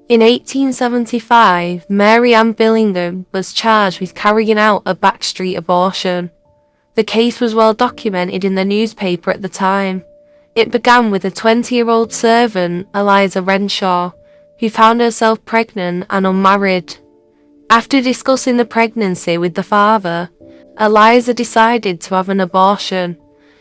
In 1875, Mary Ann Billingham was charged with carrying out a backstreet abortion. The case was well documented in the newspaper at the time. It began with a 20-year-old servant, Eliza Renshaw, who found herself pregnant and unmarried. After discussing the pregnancy with the father, Eliza decided to have an abortion.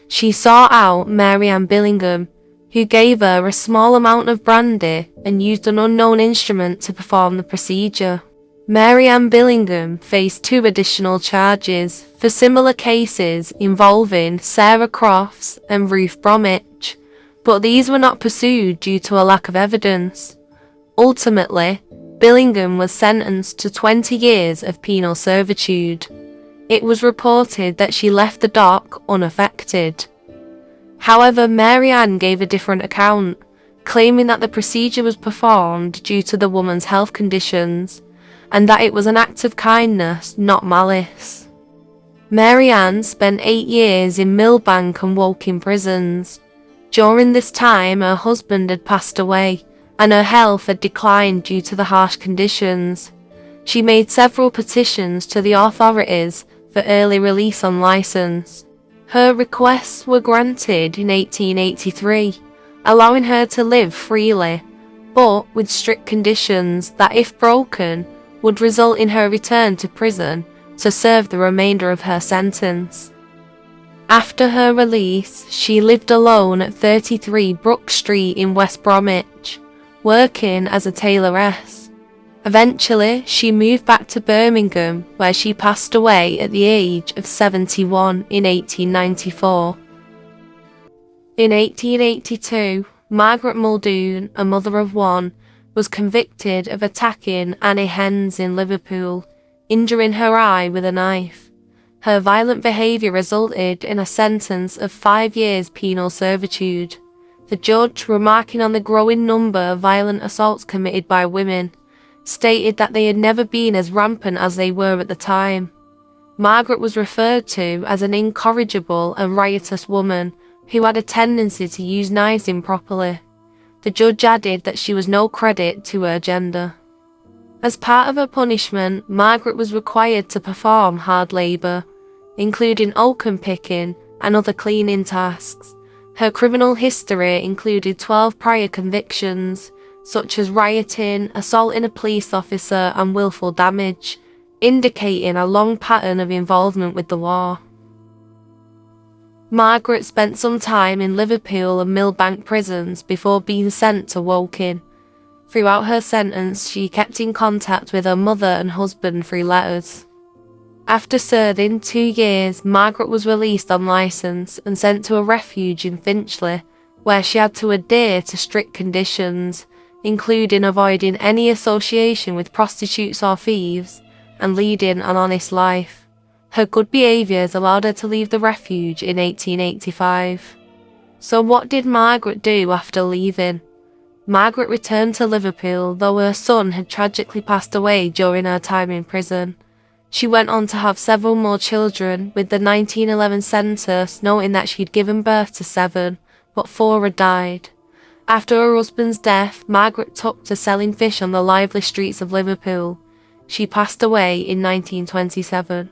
She sought out Mary Ann Billingham, who gave her a small amount of brandy and used an unknown instrument to perform the procedure. Mary Ann Billingham faced 2 additional charges for similar cases involving Sarah Crofts and Ruth Bromwich, but these were not pursued due to a lack of evidence. Ultimately, Billingham was sentenced to 20 years of penal servitude. It was reported that she left the dock unaffected. However, Mary Ann gave a different account, claiming that the procedure was performed due to the woman's health conditions, and that it was an act of kindness, not malice. Mary Ann spent 8 years in Millbank and Woking prisons. During this time, her husband had passed away, and her health had declined due to the harsh conditions. She made several petitions to the authorities for early release on licence. Her requests were granted in 1883, allowing her to live freely, but with strict conditions that, if broken, would result in her return to prison to serve the remainder of her sentence. After her release, she lived alone at 33 Brook Street in West Bromwich, working as a tailoress. Eventually, she moved back to Birmingham, where she passed away at the age of 71 in 1894. In 1882, Margaret Muldoon, a mother of 1, was convicted of attacking Annie Hens in Liverpool, injuring her eye with a knife. Her violent behaviour resulted in a sentence of 5 years penal servitude. The judge, remarking on the growing number of violent assaults committed by women, stated that they had never been as rampant as they were at the time. Margaret was referred to as an incorrigible and riotous woman who had a tendency to use knives improperly. The judge added that she was no credit to her gender. As part of her punishment, Margaret was required to perform hard labour, including oakum picking and other cleaning tasks. Her criminal history included 12 prior convictions, such as rioting, assaulting a police officer and willful damage, indicating a long pattern of involvement with the law. Margaret spent some time in Liverpool and Millbank prisons before being sent to Woking. Throughout her sentence, she kept in contact with her mother and husband through letters. After serving 2 years, Margaret was released on licence and sent to a refuge in Finchley, where she had to adhere to strict conditions, including avoiding any association with prostitutes or thieves, and leading an honest life. Her good behaviours allowed her to leave the refuge in 1885. So what did Margaret do after leaving? Margaret returned to Liverpool, though her son had tragically passed away during her time in prison. She went on to have several more children, with the 1911 census noting that she'd given birth to 7, but 4 had died. After her husband's death, Margaret took to selling fish on the lively streets of Liverpool. She passed away in 1927.